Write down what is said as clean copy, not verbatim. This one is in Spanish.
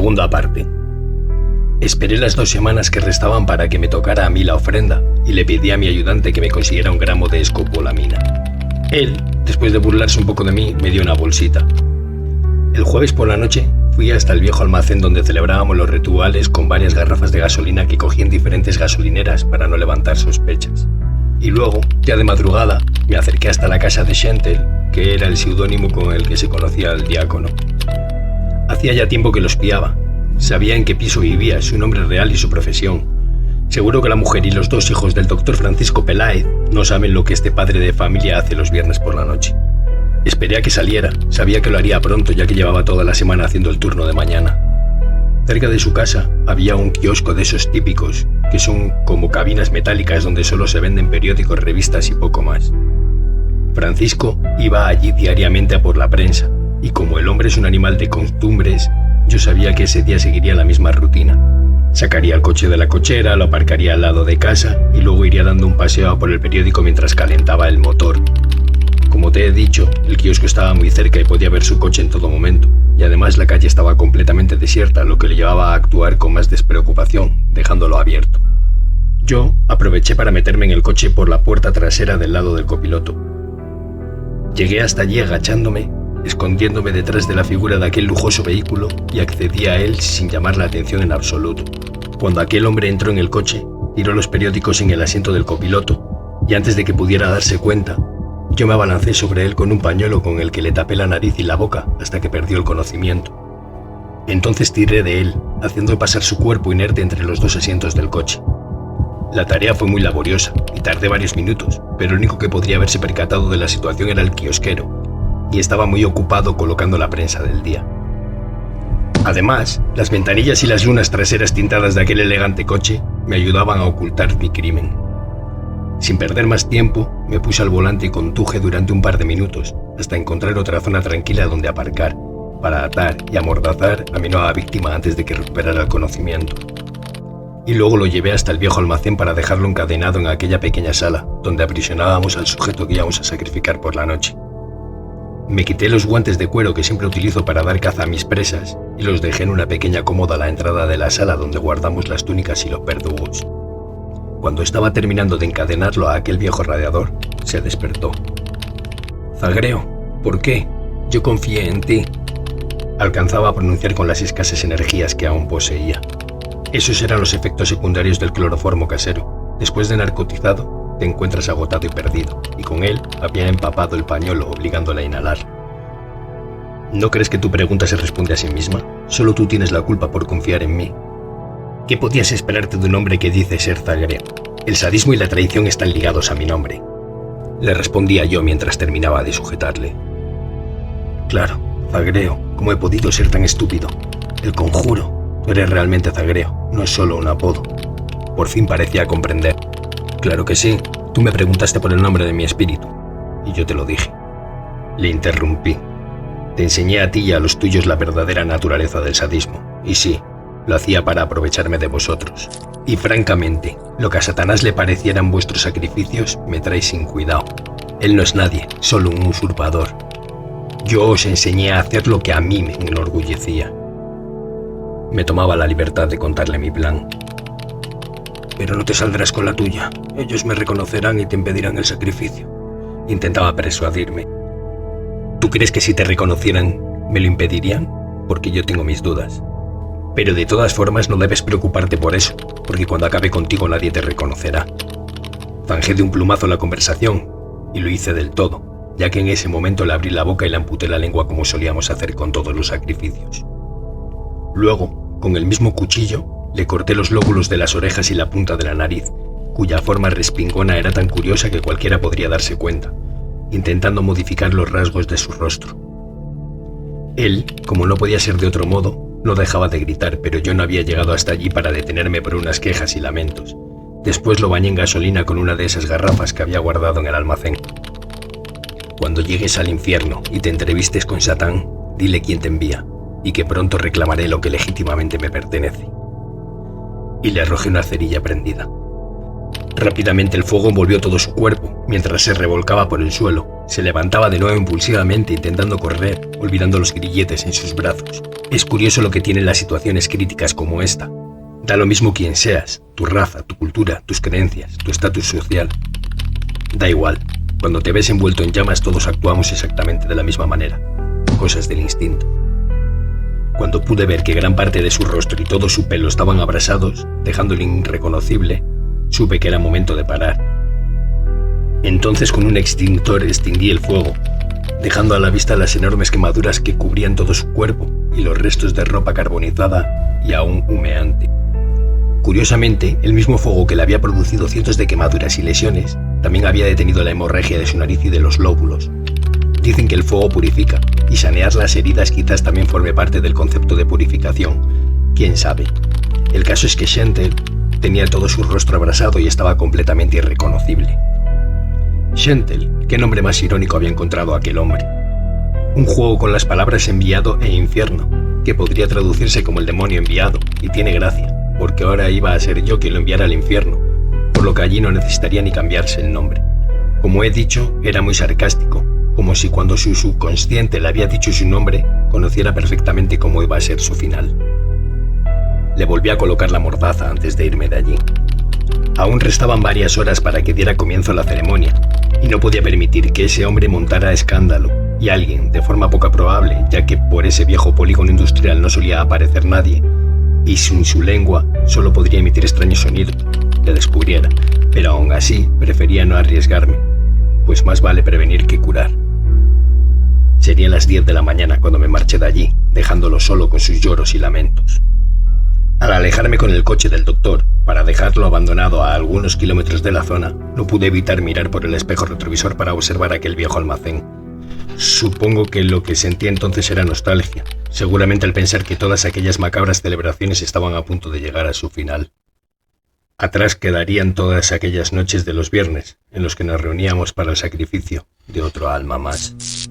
Segunda parte. Esperé las 2 semanas que restaban para que me tocara a mí la ofrenda y le pedí a mi ayudante que me consiguiera 1 gramo de escopolamina. Él, después de burlarse un poco de mí, me dio una bolsita. El jueves por la noche fui hasta el viejo almacén donde celebrábamos los rituales con varias garrafas de gasolina que cogí en diferentes gasolineras para no levantar sospechas. Y luego, ya de madrugada, me acerqué hasta la casa de Schentel, que era el seudónimo con el que se conocía al diácono. Hacía ya tiempo que lo espiaba. Sabía en qué piso vivía, su nombre real y su profesión. Seguro que la mujer y los 2 hijos del doctor Francisco Peláez no saben lo que este padre de familia hace los viernes por la noche. Esperé a que saliera. Sabía que lo haría pronto, ya que llevaba toda la semana haciendo el turno de mañana. Cerca de su casa había un kiosco de esos típicos, que son como cabinas metálicas donde solo se venden periódicos, revistas y poco más. Francisco iba allí diariamente a por la prensa, y como el hombre es un animal de costumbres, yo sabía que ese día seguiría la misma rutina. Sacaría el coche de la cochera, lo aparcaría al lado de casa y luego iría dando un paseo a por el periódico mientras calentaba el motor. Como te he dicho, el kiosco estaba muy cerca y podía ver su coche en todo momento, y además la calle estaba completamente desierta, lo que le llevaba a actuar con más despreocupación, dejándolo abierto. Yo aproveché para meterme en el coche por la puerta trasera del lado del copiloto. Llegué hasta allí agachándome, escondiéndome detrás de la figura de aquel lujoso vehículo y accedí a él sin llamar la atención en absoluto. Cuando aquel hombre entró en el coche, tiró los periódicos en el asiento del copiloto, y antes de que pudiera darse cuenta, yo me abalancé sobre él con un pañuelo con el que le tapé la nariz y la boca hasta que perdió el conocimiento. Entonces tiré de él, haciendo pasar su cuerpo inerte entre los 2 asientos del coche. La tarea fue muy laboriosa y tardé varios minutos, pero el único que podría haberse percatado de la situación era el kiosquero, y estaba muy ocupado colocando la prensa del día. Además, las ventanillas y las lunas traseras tintadas de aquel elegante coche me ayudaban a ocultar mi crimen. Sin perder más tiempo, me puse al volante y conduje durante un par de minutos, hasta encontrar otra zona tranquila donde aparcar, para atar y amordazar a mi nueva víctima antes de que recuperara el conocimiento. Y luego lo llevé hasta el viejo almacén para dejarlo encadenado en aquella pequeña sala, donde aprisionábamos al sujeto que íbamos a sacrificar por la noche. Me quité los guantes de cuero que siempre utilizo para dar caza a mis presas y los dejé en una pequeña cómoda a la entrada de la sala donde guardamos las túnicas y los verdugos. Cuando estaba terminando de encadenarlo a aquel viejo radiador, se despertó. «Zagreo, ¿por qué? Yo confié en ti», alcanzaba a pronunciar con las escasas energías que aún poseía. Esos eran los efectos secundarios del cloroformo casero. Después de narcotizado, te encuentras agotado y perdido, y con él había empapado el pañuelo obligándole a inhalar. ¿No crees que tu pregunta se responde a sí misma? Solo tú tienes la culpa por confiar en mí. ¿Qué podías esperarte de un hombre que dice ser Zagreo? El sadismo y la traición están ligados a mi nombre. Le respondía yo mientras terminaba de sujetarle. Claro, Zagreo, ¿cómo he podido ser tan estúpido? El conjuro, tú eres realmente Zagreo, no es solo un apodo. Por fin parecía comprender. Claro que sí, tú me preguntaste por el nombre de mi espíritu, y yo te lo dije. Le interrumpí. Te enseñé a ti y a los tuyos la verdadera naturaleza del sadismo, y sí, lo hacía para aprovecharme de vosotros. Y francamente, lo que a Satanás le parecieran vuestros sacrificios me trae sin cuidado. Él no es nadie, solo un usurpador. Yo os enseñé a hacer lo que a mí me enorgullecía. Me tomaba la libertad de contarle mi plan. Pero no te saldrás con la tuya. Ellos me reconocerán y te impedirán el sacrificio. Intentaba persuadirme. ¿Tú crees que si te reconocieran, me lo impedirían? Porque yo tengo mis dudas. Pero de todas formas no debes preocuparte por eso, porque cuando acabe contigo nadie te reconocerá. Zanjé de un plumazo la conversación, y lo hice del todo, ya que en ese momento le abrí la boca y le amputé la lengua como solíamos hacer con todos los sacrificios. Luego, con el mismo cuchillo, le corté los lóbulos de las orejas y la punta de la nariz, cuya forma respingona era tan curiosa que cualquiera podría darse cuenta, intentando modificar los rasgos de su rostro. Él, como no podía ser de otro modo, no dejaba de gritar, pero yo no había llegado hasta allí para detenerme por unas quejas y lamentos. Después lo bañé en gasolina con una de esas garrafas que había guardado en el almacén. Cuando llegues al infierno y te entrevistes con Satán, dile quién te envía, y que pronto reclamaré lo que legítimamente me pertenece. Y le arrojé una cerilla prendida. Rápidamente el fuego envolvió todo su cuerpo, mientras se revolcaba por el suelo. Se levantaba de nuevo impulsivamente intentando correr, olvidando los grilletes en sus brazos. Es curioso lo que tienen las situaciones críticas como esta. Da lo mismo quién seas, tu raza, tu cultura, tus creencias, tu estatus social. Da igual, cuando te ves envuelto en llamas todos actuamos exactamente de la misma manera. Cosas del instinto. Cuando pude ver que gran parte de su rostro y todo su pelo estaban abrasados, dejándolo irreconocible, supe que era momento de parar. Entonces con un extintor extinguí el fuego, dejando a la vista las enormes quemaduras que cubrían todo su cuerpo y los restos de ropa carbonizada y aún humeante. Curiosamente, el mismo fuego que le había producido cientos de quemaduras y lesiones, también había detenido la hemorragia de su nariz y de los lóbulos. Dicen que el fuego purifica, y sanear las heridas quizás también forme parte del concepto de purificación. ¿Quién sabe? El caso es que Chantel tenía todo su rostro abrasado y estaba completamente irreconocible. Chantel, qué nombre más irónico había encontrado aquel hombre. Un juego con las palabras enviado e infierno, que podría traducirse como el demonio enviado, y tiene gracia, porque ahora iba a ser yo quien lo enviara al infierno, por lo que allí no necesitaría ni cambiarse el nombre. Como he dicho, era muy sarcástico, como si cuando su subconsciente le había dicho su nombre, conociera perfectamente cómo iba a ser su final. Le volví a colocar la mordaza antes de irme de allí. Aún restaban varias horas para que diera comienzo la ceremonia, y no podía permitir que ese hombre montara escándalo, y alguien, de forma poco probable, ya que por ese viejo polígono industrial no solía aparecer nadie, y sin su lengua solo podría emitir extraños sonidos, le descubriera, pero aún así prefería no arriesgarme, pues más vale prevenir que curar. Serían las 10 de la mañana cuando me marché de allí, dejándolo solo con sus lloros y lamentos. Al alejarme con el coche del doctor, para dejarlo abandonado a algunos kilómetros de la zona, no pude evitar mirar por el espejo retrovisor para observar aquel viejo almacén. Supongo que lo que sentí entonces era nostalgia, seguramente al pensar que todas aquellas macabras celebraciones estaban a punto de llegar a su final. Atrás quedarían todas aquellas noches de los viernes, en los que nos reuníamos para el sacrificio de otro alma más.